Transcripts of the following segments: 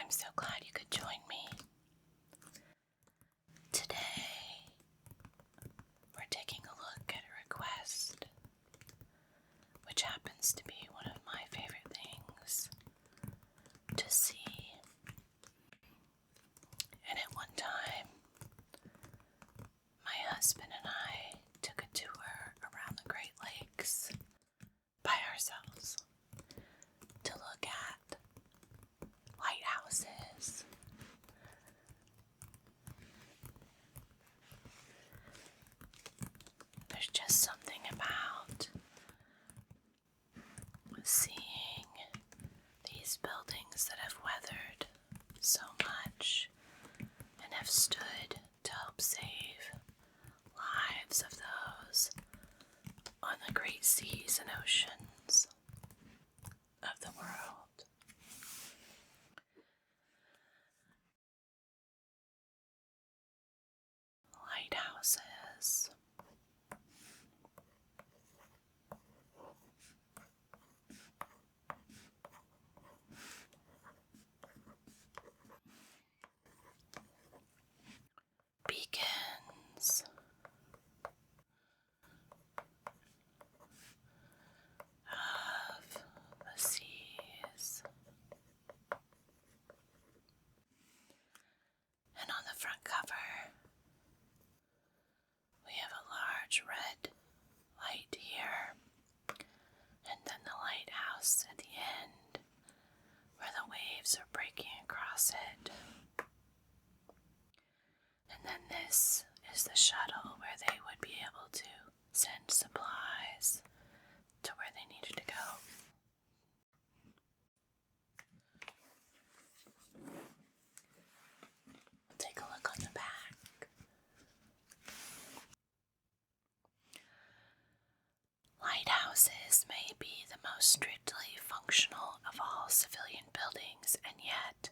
I'm so glad you could join me. Today, we're taking a look at a request, which happens to be one of my favorite things to see. And at one time, my husband and I took a tour around the Great Lakes by ourselves to look at lighthouses. There's just something about seeing these buildings that have weathered so much and have stood to help save lives of those on the great seas and oceans of the world. Lighthouses. Beacons of the seas. And on the front cover, we have a large red light here, and then the lighthouse at the end where the waves are breaking across it. And then this is the shuttle where they would be able to send supplies to where they needed to go. We'll take a look on the back. Lighthouses may be the most strictly functional of all civilian buildings, and yet,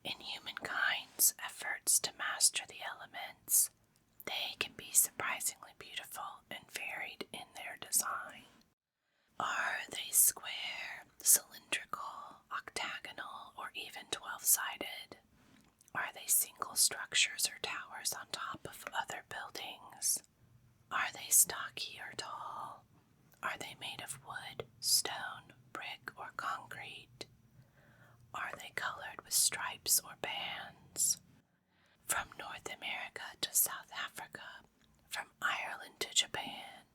in humankind's efforts to master the elements, they can be surprisingly beautiful and varied in their design. Are they square, cylindrical, octagonal, or even 12-sided? Are they single structures or towers on top of other buildings? Are they stocky or tall? Are they made of wood, stone, brick, or concrete? Are they colored with stripes or bands? From North America to South Africa, from Ireland to Japan,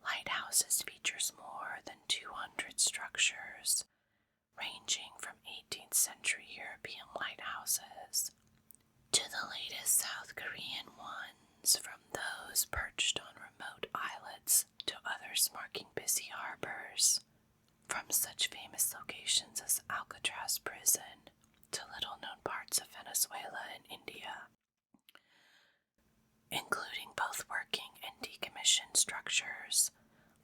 lighthouses features more than 200 structures, ranging from 18th century European lighthouses to the latest South Korean ones, from those perched on remote islets to others marking busy harbors, from such famous locations as Alcatraz Prison to little-known parts of Venezuela and India, including both working and decommissioned structures.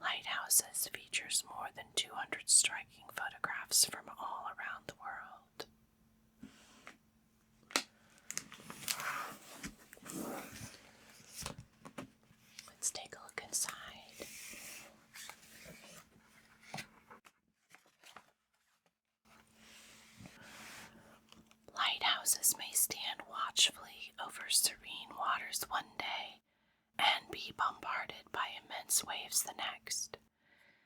Lighthouses features more than 200 striking photographs from all around the world. Let's take a look inside. Lighthouses may stand watchfully over serene waters one day and be bombarded by immense waves the next.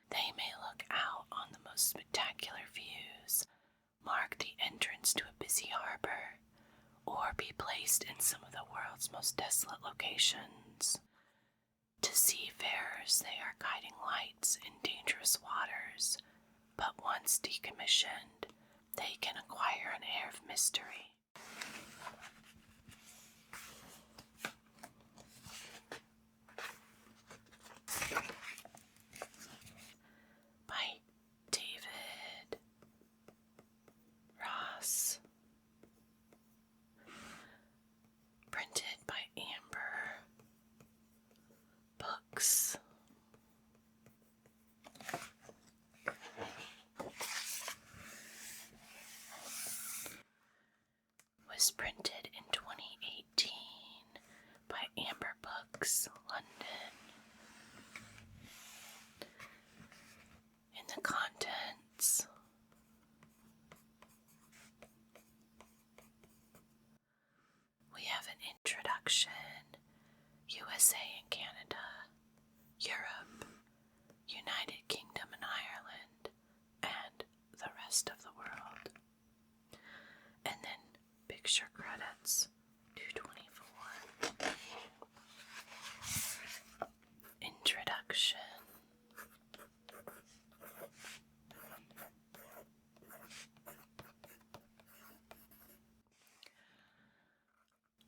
They may look out on the most spectacular views, mark the entrance to a busy harbor, or be placed in some of the world's most desolate locations. To seafarers, they are guiding lights in dangerous waters, but once decommissioned, they can acquire an air of mystery. By David Ross. Printed by Amber Books. Was printed in 2018 by Amber Books, London. In the contents, USA and Canada, Europe, United Kingdom and Ireland, and the rest of the world. And then picture credits, 224. Introduction.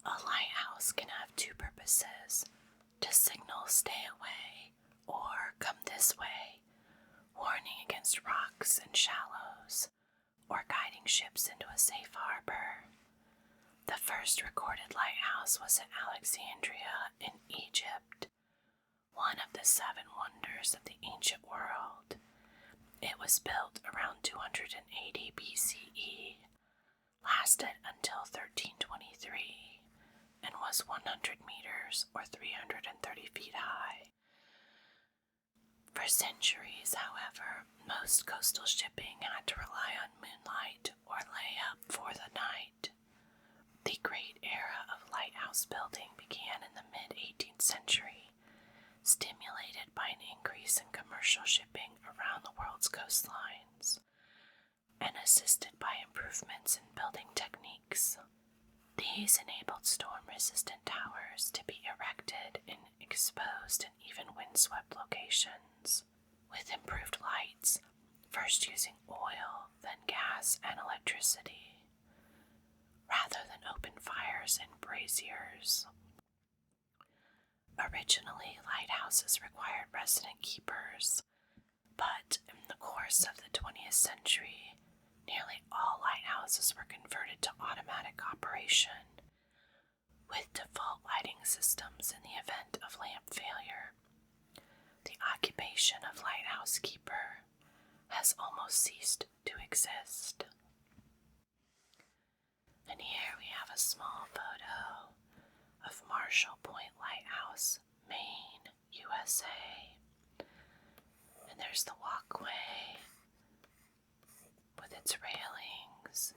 A lighthouse can have two purposes: to signal stay away or come this way, warning against rocks and shallows, or guiding ships into a safe harbor. The first recorded lighthouse was at Alexandria in Egypt, one of the 7 wonders of the ancient world. It was built around 280 BCE, lasted until 1323, and was 100 meters or 330 feet high. For centuries, however, most coastal shipping had to rely on moonlight or lay up for the night. The great era of lighthouse building began in the mid-18th century, stimulated by an increase in commercial shipping around the world's coastlines, and assisted by improvements in building techniques. These enabled storm-resistant towers to be erected in exposed and even windswept locations, with improved lights, first using oil, then gas and electricity, rather than open fires and braziers. Originally, lighthouses required resident keepers, but in the course of the 20th century, nearly all lighthouses were converted to automatic operation, with default lighting systems in the event of lamp failure. The occupation of lighthouse keeper has almost ceased to exist. And here we have a small photo of Marshall Point Lighthouse, Maine, USA. And there's the walkway with its railings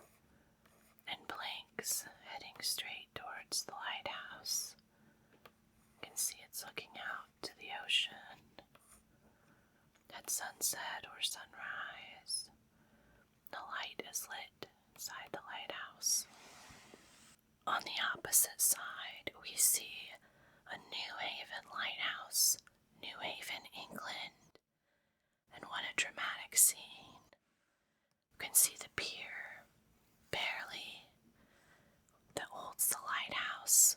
and planks heading straight towards the lighthouse. You can see it's looking out to the ocean at sunset or sunrise. The light is lit inside the lighthouse. On the opposite side, we see a New Haven lighthouse, New Haven, England. And what a dramatic scene. You can see the pier, barely, that holds the lighthouse.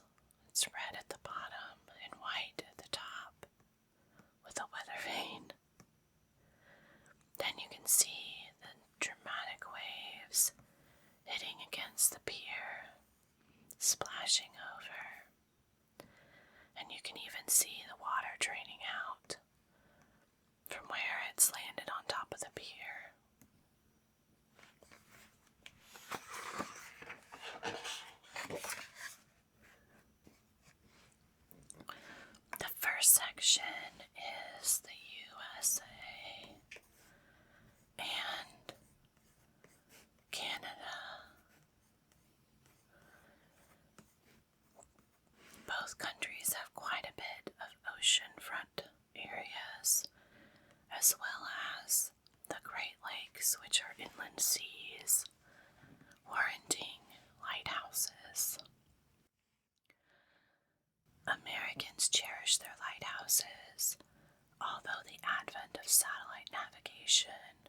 It's red at the bottom and white at the top, with a weather vane. Then you can see the dramatic waves hitting against the pier, splashing over, and you can even see the water draining out from where it's landed on top of the pier. The first section is the USA and Canada. Both countries have quite a bit of oceanfront areas, as well as the Great Lakes, which are inland seas, warranting lighthouses. Americans cherish their lighthouses, although the advent of satellite navigation,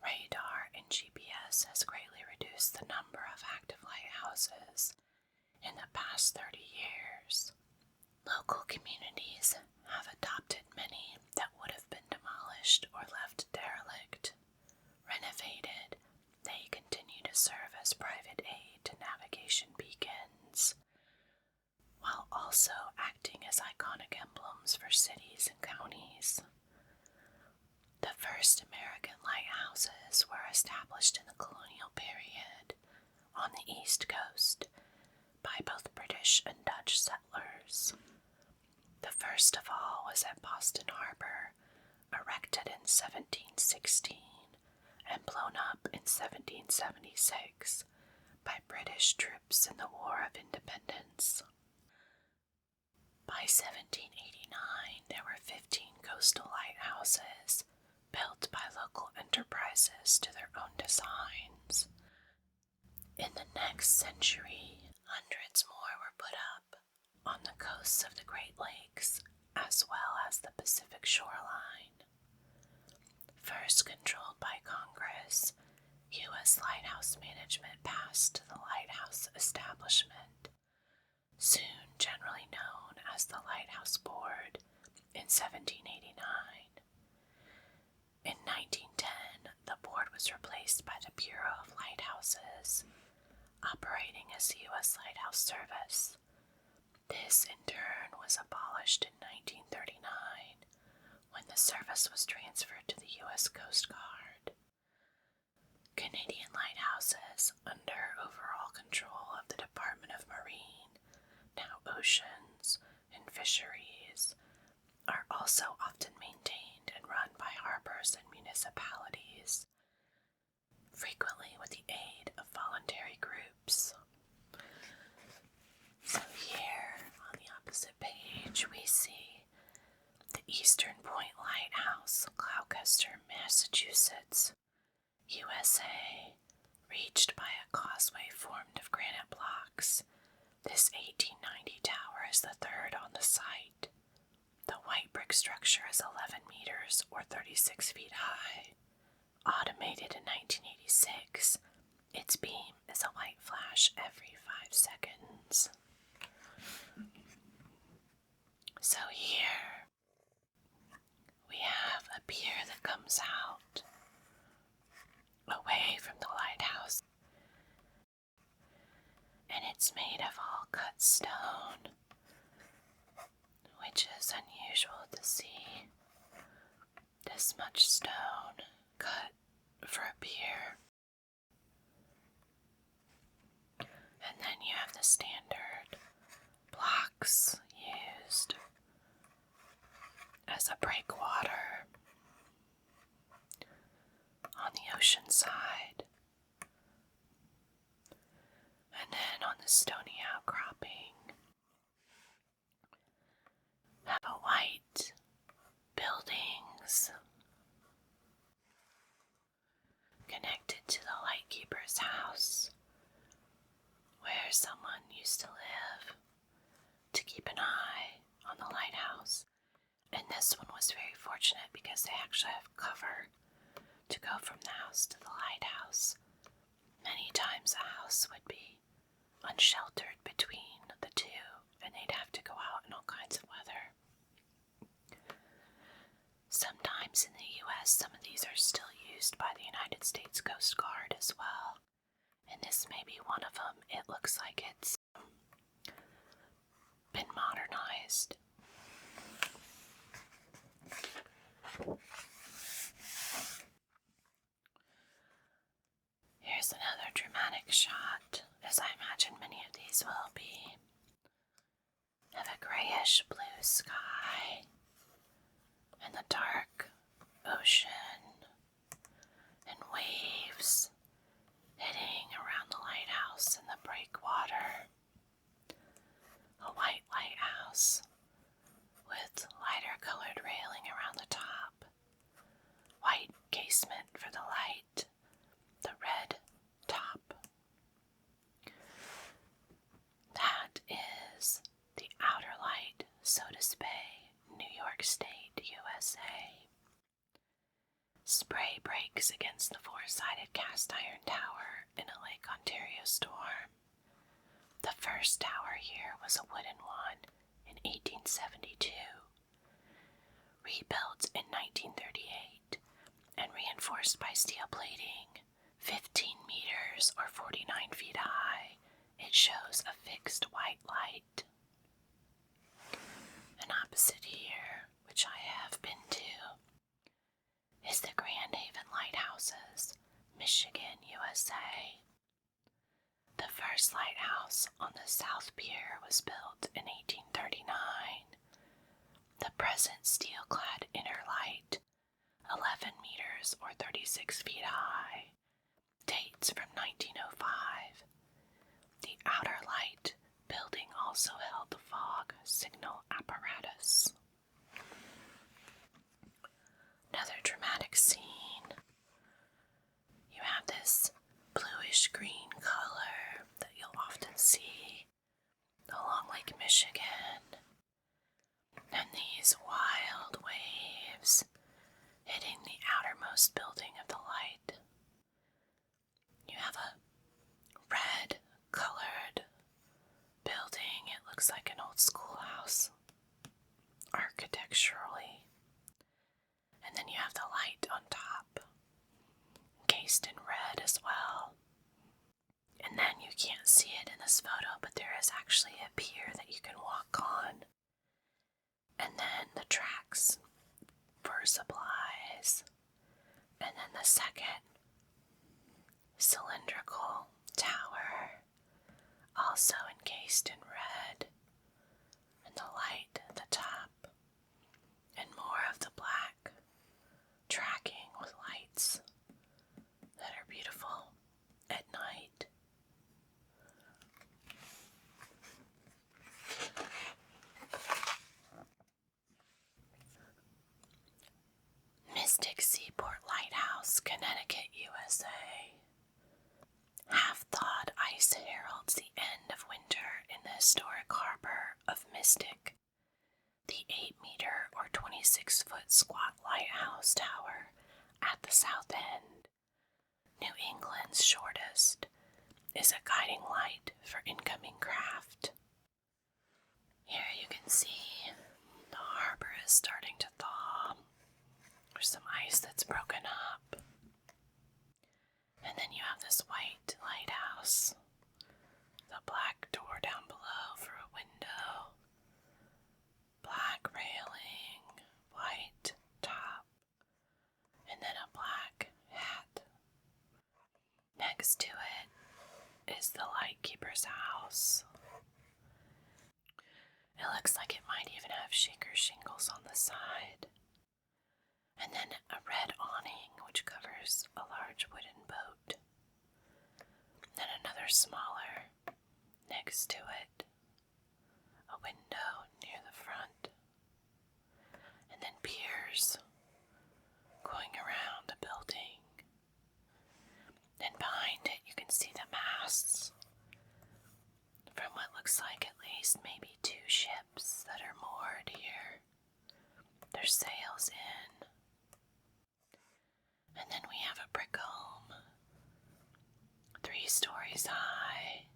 radar, and GPS has greatly reduced the number of active lighthouses in the past 30 years. Local communities have adopted many that would have been demolished or left derelict. Renovated, they continue to serve as private aid to navigation beacons, while also acting as iconic emblems for cities and counties. The first American lighthouses were established in the colonial period on the East Coast by both British and Dutch settlers. The first of all was at Boston Harbor, erected in 1716 and blown up in 1776 by British troops in the War of Independence. By 1789, there were 15 coastal lighthouses built by local enterprises to their own designs. In the next century, hundreds more were put up on the coasts of the Great Lakes as well as the Pacific shoreline. First controlled by Congress, U.S. lighthouse management passed the Lighthouse Establishment, soon generally known as the Lighthouse Board, in 1789. In 1910, the board was replaced by the Bureau of Lighthouses, operating as the U.S. Lighthouse Service. This, in turn, was abolished in 1939, when the service was transferred to the U.S. Coast Guard. Canadian lighthouses, under overall control of the Department of Marine, now Oceans and Fisheries, are also often maintained and run by harbors and municipalities, frequently with the aid of voluntary groups. So here, on the opposite page, we see the Eastern Point Lighthouse, Gloucester, Massachusetts, USA, reached by a causeway formed of granite blocks. This 1890 tower is the third on the site. The white brick structure is 11 meters or 36 feet high. Automated in 1986, its beam is a white flash every 5 seconds. So here we have a pier that comes out away from the lighthouse, and it's made of all cut stone, which is unusual to see this much stone cut for a pier. And then you have the standard blocks used as a breakwater on the ocean side. And then on the stony outcropping, have a white buildings connected to the lightkeeper's house, where someone used to live to keep an eye on the lighthouse. And this one was very fortunate because they actually have cover to go from the house to the lighthouse. Many times a house would be unsheltered between the two, and they'd have to go out in all kinds of weather. Sometimes in the U.S., some of these are still used by the United States Coast Guard as well, and this may be one of them. It looks like it's been modernized. Here's another dramatic shot, as I imagine many of these will be, of a grayish blue sky and the dark ocean and waves hitting around the lighthouse and the breakwater. A white lighthouse with lighter colored railing around the top, white casement for the light, the red top. That is the Outer Light, Sodas Bay, New York State, USA. Spray breaks against the four-sided cast iron tower in a Lake Ontario storm. The first tower here was a wooden one in 1872, rebuilt in 1938 and reinforced by steel plating, 15 meters or 49 feet high. It shows a fixed white light. An opposite here, which I have been to, is the Grand Haven Lighthouses, Michigan, USA. The first lighthouse on the South Pier was built in 1839. The present steel-clad inner light, 11 meters or 36 feet high, dates from 1905. The outer light building also held the fog signal apparatus. Another dramatic scene. You have this bluish green color that you'll often see along Lake Michigan, and these wild waves hitting the outermost building of the light. You have a red colored building. It looks like an old schoolhouse architecturally. And then you have the light on top, encased in red as well. And then you can't see it in this photo, but there is actually a pier that you can walk on. And then the tracks for supplies. And then the second cylindrical tower, also encased in red. And the light at the top. And more of the black tracking with lights that are beautiful at night. Mystic Seaport Lighthouse, Connecticut, USA. Half-thawed ice heralds the end of winter in the historic harbor of Mystic. The 8-meter or 26-foot squat lighthouse tower at the south end, New England's shortest, is a guiding light for incoming craft. Here you can see the harbor is starting to thaw. There's some ice that's broken up. And then you have this white lighthouse, the black door down below for a window, black railing, white top, and then a black hat. Next to it is the lightkeeper's house. It looks like it might even have shaker shingles on the side. And then a red awning which covers a large wooden boat. Then another smaller next to it. A window near the front. And then piers going around the building. And behind it you can see the masts from what looks like at least maybe 2 ships that are moored here. There's sails in. And then we have a brick home, 3 stories high,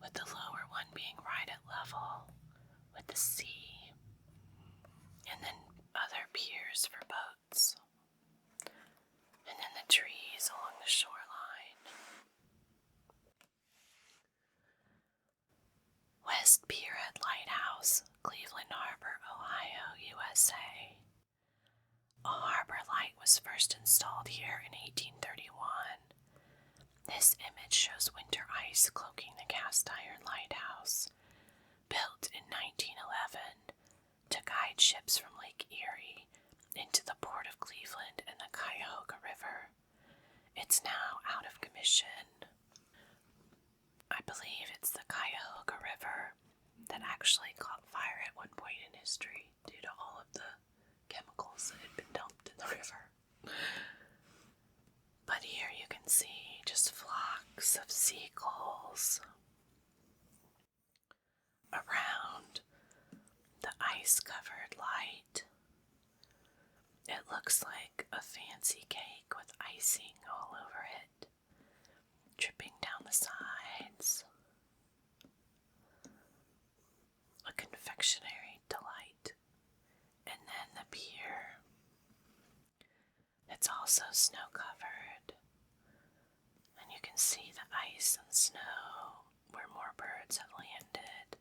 with the lower one being right at level with the sea, and then other piers for boats, and then the trees along the shoreline. West Pierhead Lighthouse, Cleveland Harbor, Ohio, USA. A harbor light was first installed here in 1831. This image shows winter ice cloaking the cast iron lighthouse, built in 1911 to guide ships from Lake Erie into the port of Cleveland and the Cuyahoga River. It's now out of commission. I believe it's the Cuyahoga River that actually caught fire at one point in history due to all of the chemicals that had been dumped in the river. But here you can see just flocks of seagulls around the ice-covered light. It looks like a fancy cake with icing all over it, dripping down the sides. A confectionery delight. And then the pier. It's also snow-covered. And you can see the ice and snow where more birds have landed.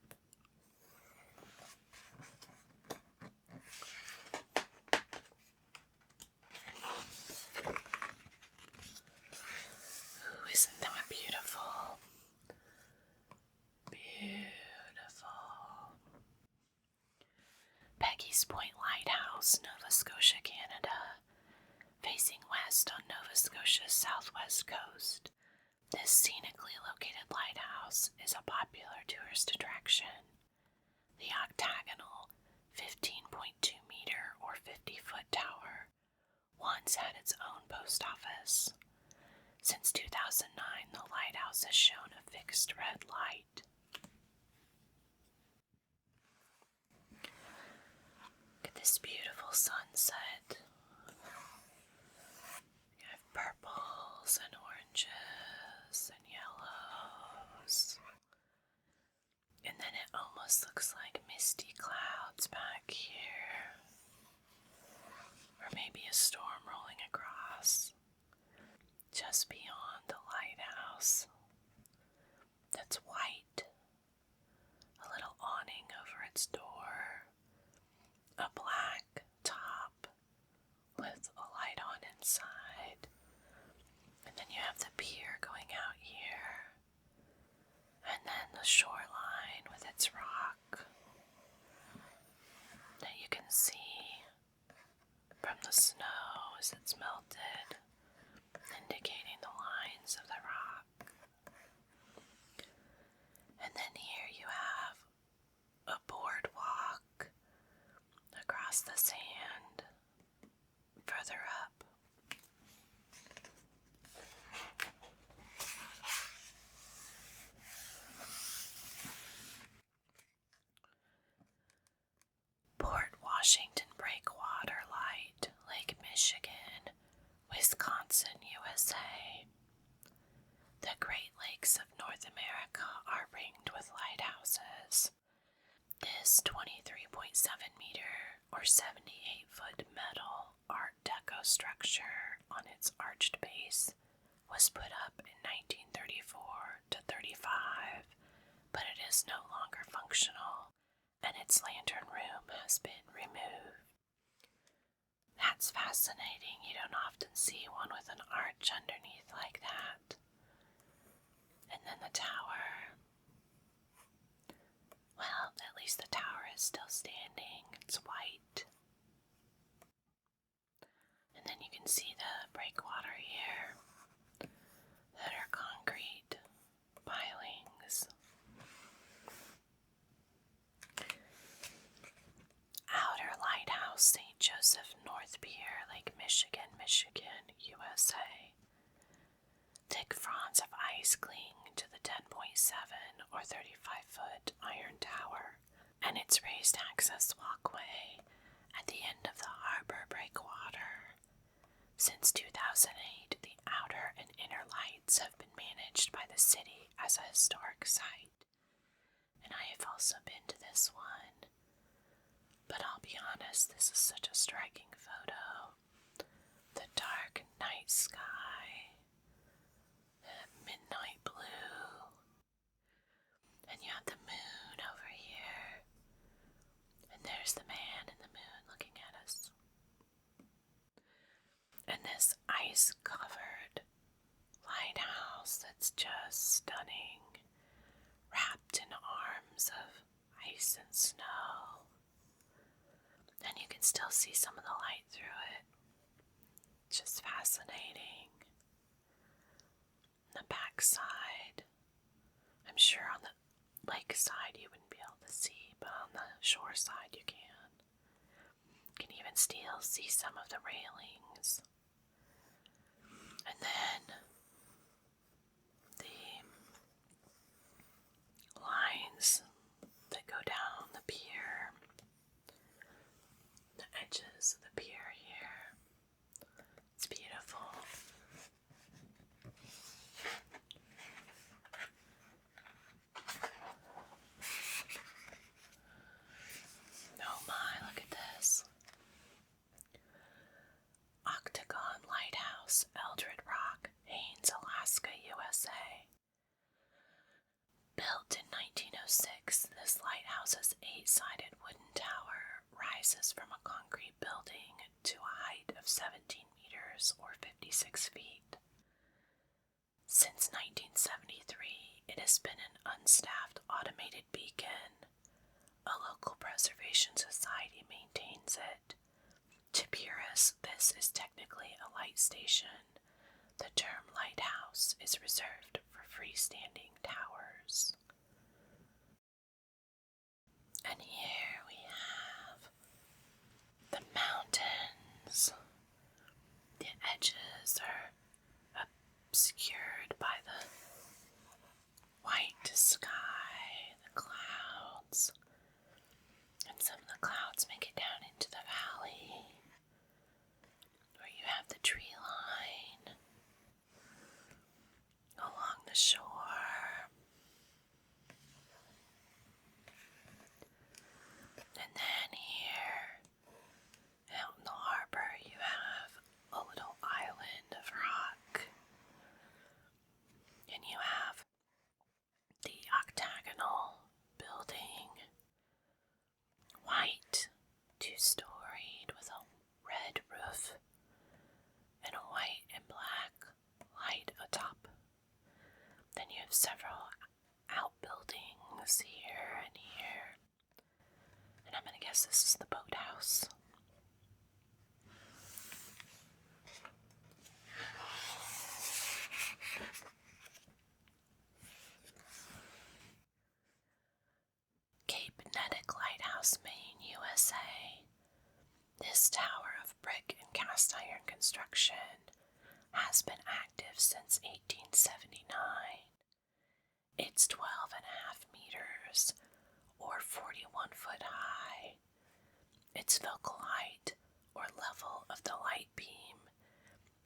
Ooh, isn't that beautiful? Beautiful. Peggy's Point Lighthouse, Nova Scotia, Canada. Facing west on Nova Scotia's southwest coast, This scenically located lighthouse is a popular tourist attraction. The octagonal 15.2 meter or 50-foot tower once had its own post office. Since 2009, the lighthouse has shown a fixed red light. Look at this beautiful sunset. You have purples and oranges and yellows. And then it almost looks like misty clouds back here. Or maybe a storm rolling across. Just beyond the lighthouse. That's white. A little awning over its door. A black top with a light on inside. And then you have the pier going out here. And then the shoreline with its rock that you can see from the snow as it's melted, indicating the lines of the rock. And then here you have a boardwalk across the sand further up. Port Washington Breakwater Light, Lake Michigan, Wisconsin, USA. The Great Lakes of North America are ringed with lighthouses. This 23.7 meter or 78-foot metal Art Deco structure on its arched base was put up in 1934 to 35, but it is no longer functional, and its lantern room has been removed. That's fascinating. You don't often see one with an arch underneath like that. And then the tower. Well, at least the tower is still standing. It's white. And then you can see the breakwater here that are concrete pilings. Outer Lighthouse, St. Joseph North Pier, Lake Michigan, Michigan, USA. Thick fronds of ice cling to the 10.7 or 35-foot iron tower and its raised access walkway at the end of the harbor breakwater. Since 2008, the outer and inner lights have been managed by the city as a historic site, and I have also been to this one. But I'll be honest, this is such a striking photo. The dark night sky, midnight blue, and you have the moon over here, and there's the man in the moon looking at us. And this ice-covered lighthouse that's just stunning, wrapped in arms of ice and snow. And you can still see some of the light through it. Just fascinating. The back side, I'm sure on the lake side you wouldn't be able to see, but on the shore side you can. You can even still see some of the railings. And then the lines that go down the pier, the edges of the pier here. It's beautiful. Oh my, look at this. Octagon Lighthouse, Eldred Rock, Haines, Alaska, USA. Built in 1906, this lighthouse's 8-sided wooden tower rises from a concrete building to a height of 17 meters or 56 feet. Since 1973, it has been an unstaffed automated beacon. A local preservation society maintains it. To purists, this is technically a light station. The term lighthouse is reserved freestanding towers. And here we have the mountains. The edges are obscured by the white sky, the clouds, and some of the clouds make it down into the valley where you have the tree line along the shore. And then here out in the harbor you have a little island of rock, and you have the octagonal building, white, two-storied with a red roof and a white and black light atop. Then you have several outbuildings here and here, and I'm going to guess this is the boathouse. Cape Nedick Lighthouse, Maine, USA. This tower of brick and cast iron construction has been active since 1879. It's 12.5 meters, or 41 foot high. Its focal height, or level of the light beam,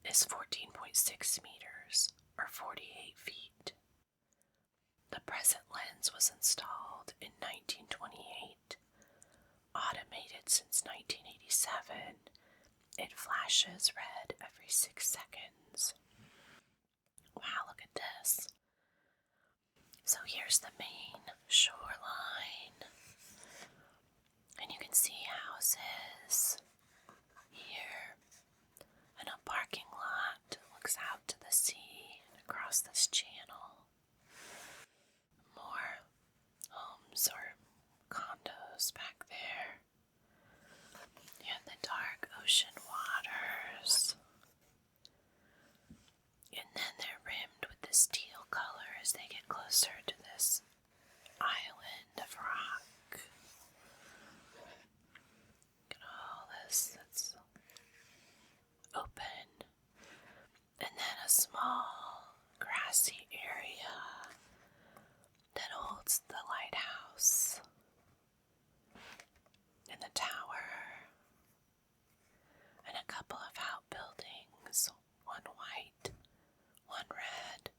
is 14.6 meters, or 48 feet. The present lens was installed in 1928. Automated since 1987, it flashes red every 6 seconds. Wow, look at this. So here's the main shoreline, and you can see houses here, and a parking lot looks out to the sea and across this channel. More homes or condos back there. And the dark ocean waters. And then they're rimmed with this teal color as they get closer to this island of rock. Look at all this that's open. And then a small grassy area that holds the lighthouse and the tower and a couple of outbuildings, one white, one red.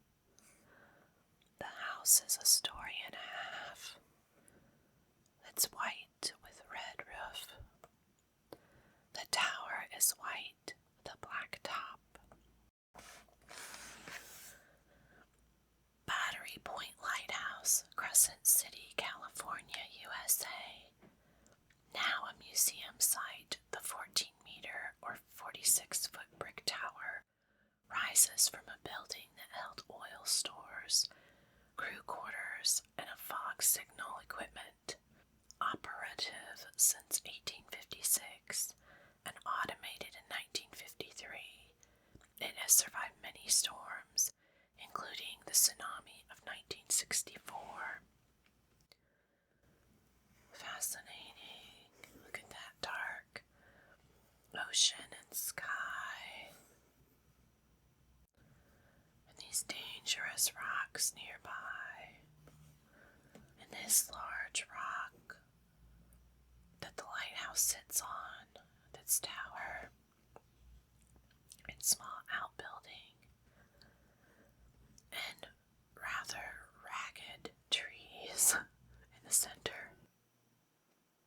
The house is a story and a half. It's white with red roof. The tower is white with a black top. Battery Point Lighthouse, Crescent City, California, USA. Now a museum site, the 14-meter or 46-foot brick tower rises from a building that held oil stores, crew quarters, and a fog signal equipment. Operative since 1856 and automated in 1953, it has survived many storms, including the tsunami of 1964. Fascinating. Look at that dark ocean and sky. And these dangerous rocks nearby. And this large rock that the lighthouse sits on, its tower, and small outbuilding, and rather ragged trees in the center.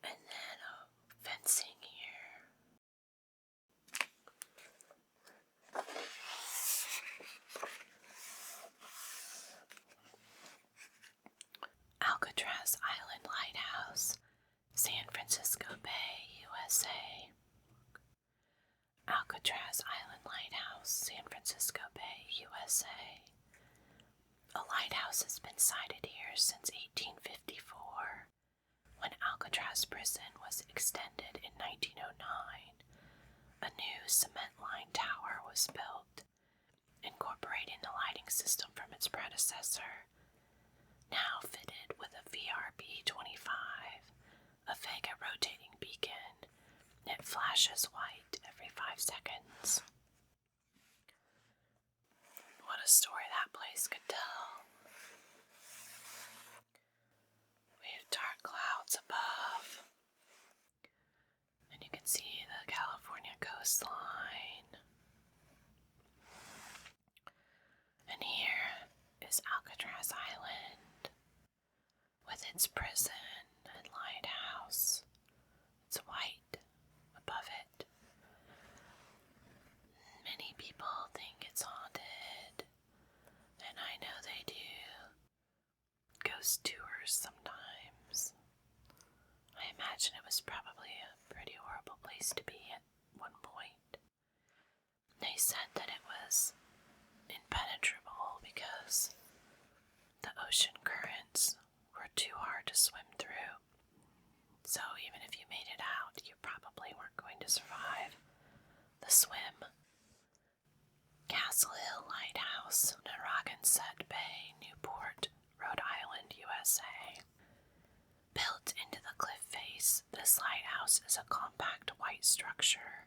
And then fencing here. Alcatraz Island Lighthouse, San Francisco Bay, USA. Alcatraz Island Lighthouse, San Francisco Bay, USA. A lighthouse has been sighted here since 1854, when Alcatraz Prison was extended in 1909. A new cement-lined tower was built, incorporating the lighting system from its predecessor, now fitted with a VRB-25, a Vega rotating beacon. It flashes white every 5 seconds. What a story that place could tell. We have dark clouds above, and you can see the California coastline. And here is Alcatraz Island with its prison and lighthouse. It's white above it. Many people think it's haunted, and I know they do. Ghost tours sometimes. I imagine it was probably a pretty horrible place to be at one point. They said that it was impenetrable because the ocean currents were too hard to swim through. So even if you made it out, you probably weren't going to survive the swim. Castle Hill Lighthouse, Narragansett Bay, Newport, Rhode Island, USA. Built into the cliff face, this lighthouse is a compact white structure,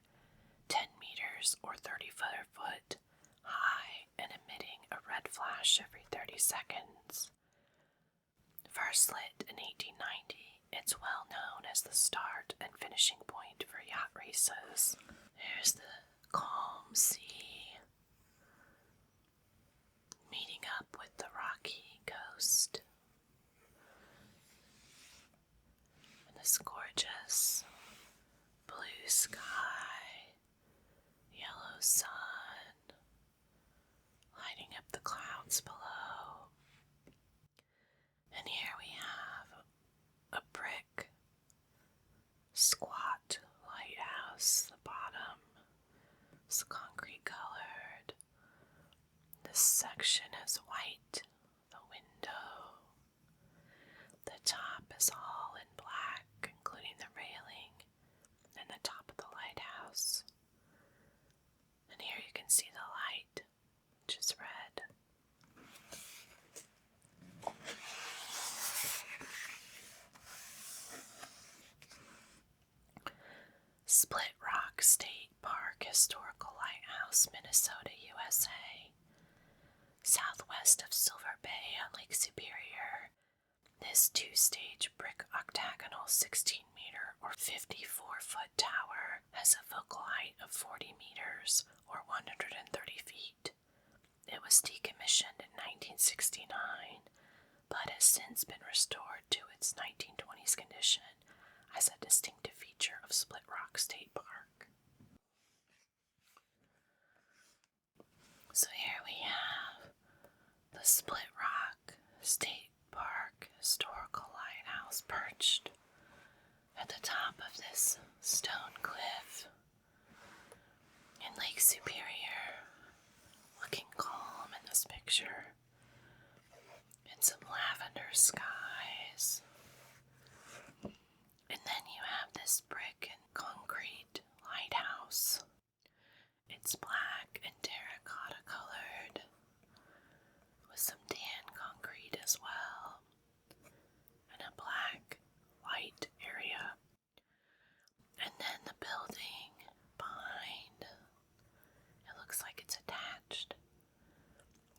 10 meters or 34 foot high and emitting a red flash every 30 seconds. First lit in 1890, it's well known as the start and finishing point for yacht races. There's the calm sea, meeting up with the rocky coast. And this gorgeous blue sky, yellow sun, lighting up the clouds below. And here we have a brick, squat lighthouse. The bottom is concrete colored. This section is white, the window. The top is all in black, including the railing and the top of the lighthouse. And here you can see the light, which is red. Split Rock State Park Historical Lighthouse, Minnesota, USA. Southwest of Silver Bay on Lake Superior, this 2-stage brick octagonal 16-meter or 54-foot tower has a focal height of 40 meters or 130 feet. It was decommissioned in 1969, but has since been restored to its 1920s condition as a distinctive feature of Split Rock State Park. So here we have the Split Rock State Park Historical Lighthouse perched at the top of this stone cliff in Lake Superior, looking calm in this picture. In some lavender skies. And then you have this brick and concrete lighthouse. It's black and terracotta colored with some tan concrete as well, and a black white area. And then the building behind, it looks like it's attached.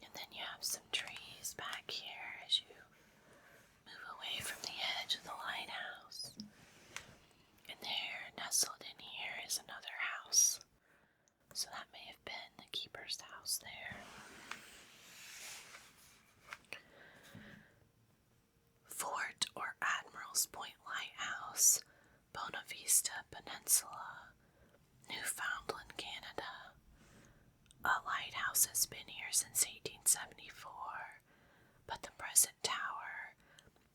And then you have some trees back here as you move away from the edge of the lighthouse. And there, nestled in here, is another house. So that may have been the keeper's house there. Fort or Admiral's Point Lighthouse, Bona Vista Peninsula, Newfoundland, Canada. A lighthouse has been here since 1874, but the present tower,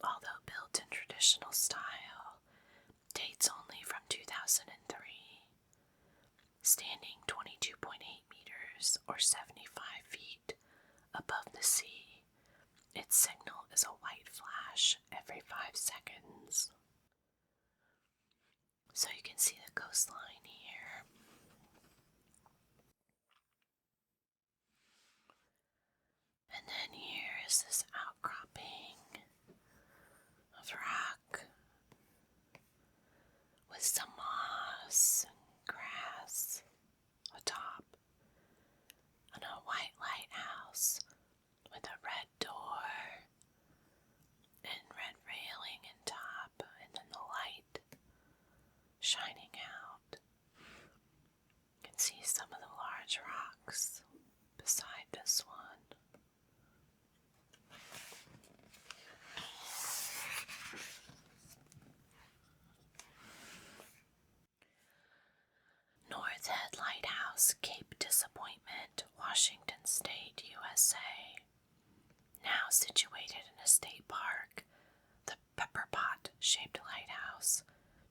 although built in traditional style, dates only from 2003. Standing 22.8 meters or 75 feet above the sea, its signal is a white flash every 5 seconds. So you can see the coastline here. And then here is this outcropping of rock with some moss and grass atop, and a white lighthouse with a red door and red railing and top, and then the light shining out. You can see some of the large rocks beside this one. North Head Lighthouse, Cape Disappointment, Washington State, USA. Now situated in a state park, the pepper pot-shaped lighthouse,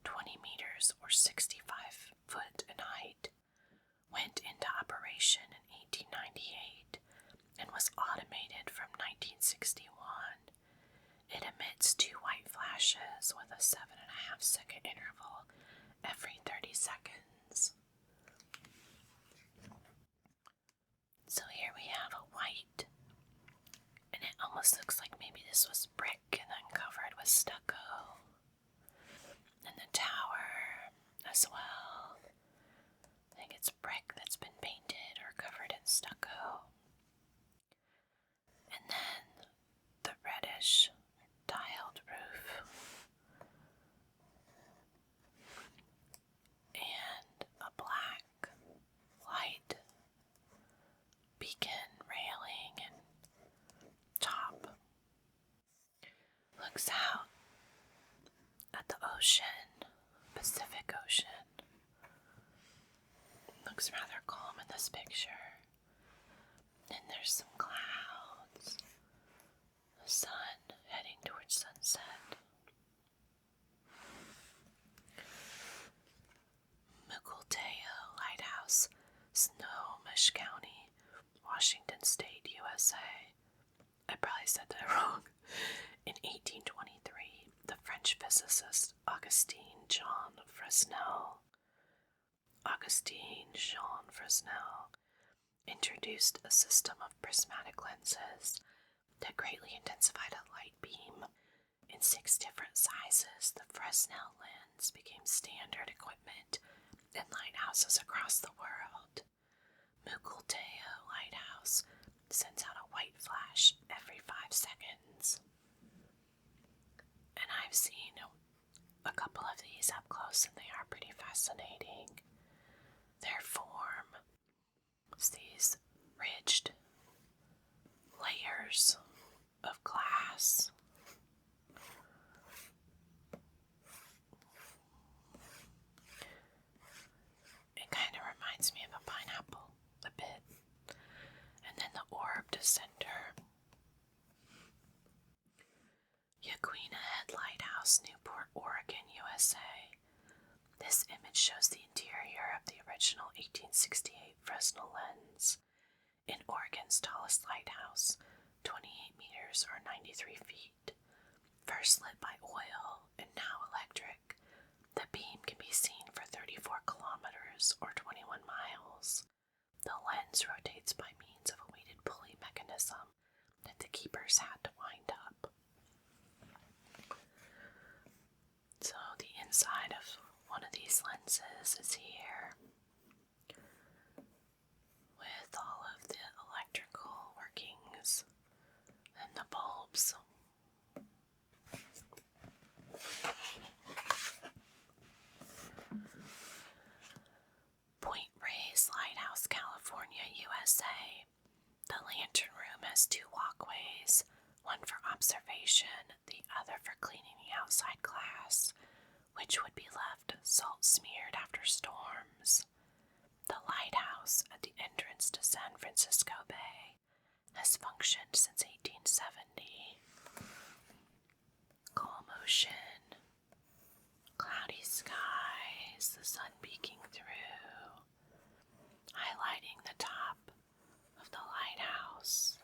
20 meters or 65 foot in height, went into operation in 1898 and was automated from 1961. It emits 2 white flashes with a 7.5 second interval every 30 seconds. So here we have a white, and it almost looks like maybe this was brick and then covered with stucco. And the tower as well. I think it's brick that's been painted or covered in stucco. And then the reddish tiled roof. And a black light beacon railing and top. Looks out at the ocean, Pacific Ocean. Looks rather calm in this picture. And there's some clouds. The sun heading towards sunset. Mukilteo Lighthouse, Snohomish County, Washington State, USA. I probably said that wrong. In 1823, the French physicist Augustin Jean Fresnel introduced a system of prismatic lenses that greatly intensified a light beam. In 6 different sizes, the Fresnel lens became standard equipment in lighthouses across the world. Mukilteo Lighthouse sends out a white flash every 5 seconds. And I've seen a couple of these up close, and they are pretty fascinating. Their form is these ridged layers of glass. It kind of reminds me of a pineapple a bit. And then the orbed center. Yaquina Head Lighthouse, Newport, Oregon, USA. This image shows the interior of the original 1868 Fresnel lens in Oregon's tallest lighthouse, 28 meters or 93 feet. First lit by oil and now electric, the beam can be seen for 34 kilometers or 21 miles. The lens rotates by means of a weighted pulley mechanism that the keepers had to wind up. So the inside of one of these lenses is here, with all of the electrical workings and the bulbs. Point Reyes Lighthouse, California, USA. The lantern room has 2 walkways, one for observation, the other for cleaning the outside glass, which would be left salt-smeared after storms. The lighthouse at the entrance to San Francisco Bay has functioned since 1870. Calm ocean, cloudy skies, the sun peeking through, highlighting the top of the lighthouse.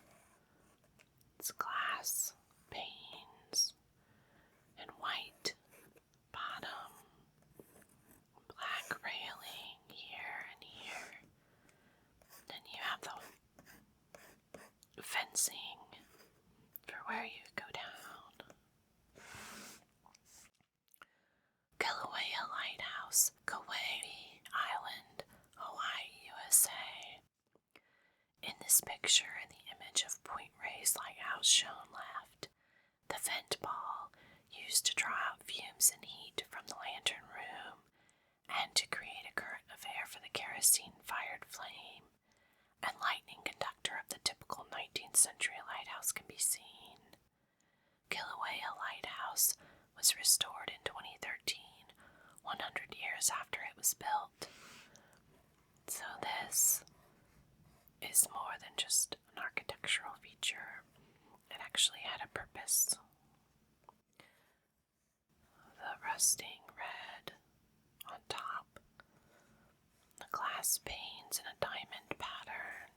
It's glass panes and white bottom, black railing here and here. Then you have the fencing where you go down. Kilauea Lighthouse, Kauai Island, Hawaii, USA. In this picture, in the image of Point Reyes Lighthouse shown left, the vent ball used to draw out fumes and heat from the lantern room and to create a current of air for the kerosene-fired flame and lightning conductor of the typical 19th century lighthouse can be seen. Kilauea Lighthouse was restored in 2013, 100 years after it was built. So this is more than just an architectural feature. It actually had a purpose. The rusting red on top, the glass panes in a diamond pattern,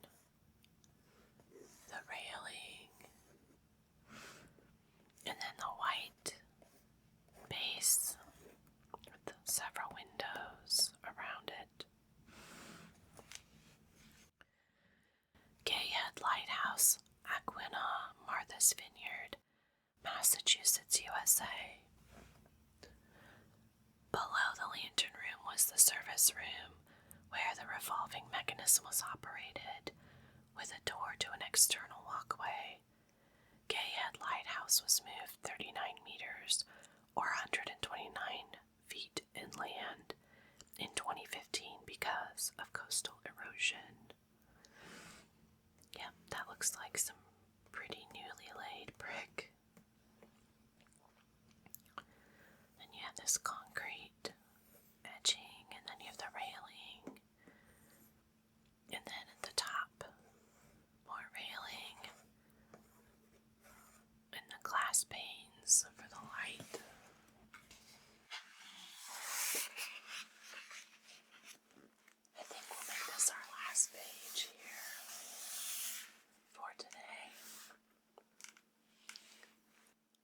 the railing, and then the white base with several windows around it. Gayhead Lighthouse, Aquina, Martha's Vineyard, Massachusetts, USA. Below the lantern room was the service room, where the revolving mechanism was operated, with a door to an external walkway. Gayhead Lighthouse was moved 39 meters, or 129 feet inland, in 2015 because of coastal erosion. Yep, that looks like some pretty newly laid brick. Then you have this concrete edging, and then you have the railing. And then at the top, more railing. And the glass panes for the light. I think we'll make this our last page here for today.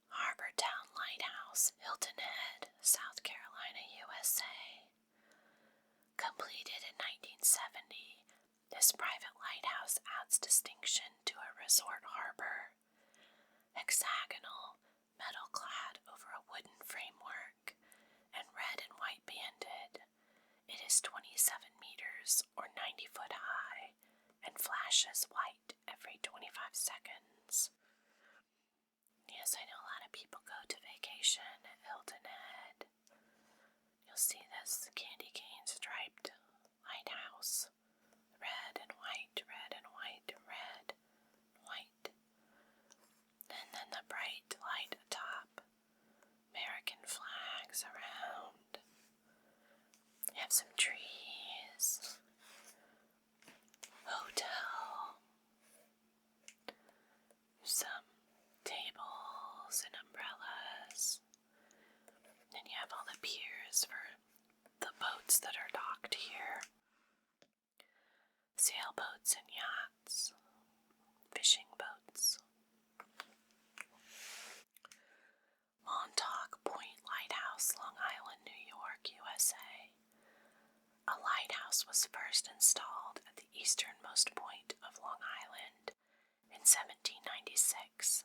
Harbor Town Lighthouse, Hilton Head, South Carolina, USA. Completed in 1970, this private lighthouse adds distinction to a resort harbor. Hexagonal, metal-clad over a wooden framework, and red and white banded. It is 27 meters, or 90 foot high, and flashes white every 25 seconds. Yes, I know a lot of people go to vacation at Hilton Head. You'll see this candy cane striped lighthouse. Red and white, red and white, red, white. And then the bright light atop. American flags around. You have some trees. Hotel. Some tables and umbrellas. Then you have all the piers for the boats that are docked here. Sailboats and yachts. Fishing boats. Montauk Point Lighthouse, Long Island, New York, USA. A lighthouse was first installed at the easternmost point of Long Island in 1796.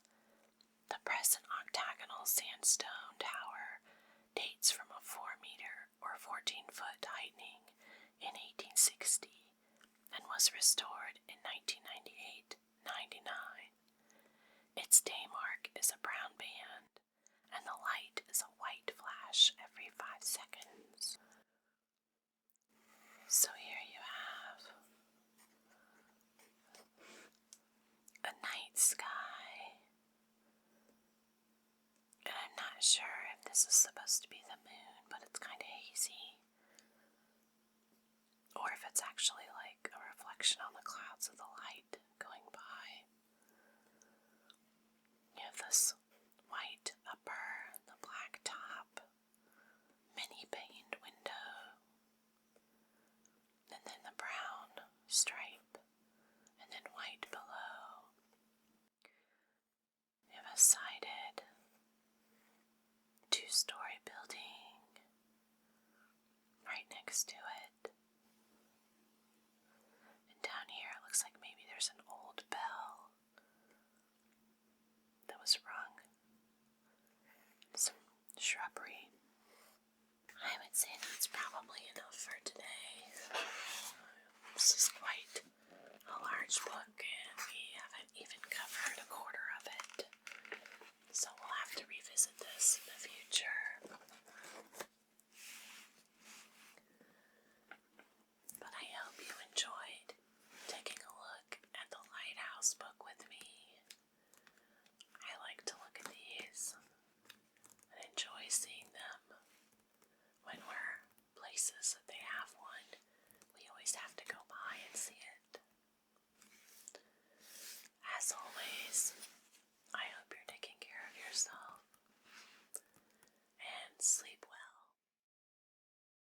The present octagonal sandstone tower dates from a 4-meter or 14-foot heightening in 1860 and was restored in 1998-99. Its day mark is a brown band, and the light is a white flash every 5 seconds. So here you have a night sky, and I'm not sure if this is supposed to be the moon, but it's kind of hazy, or if it's actually like a reflection on the clouds of the light going by. You have this white upper, the black top, mini paned window, and then the brown stripe, and then white below. You have a sided 2-story building right next to it. And down here it looks like maybe there's an shrubbery. I would say that's probably enough for today. This is quite a large book.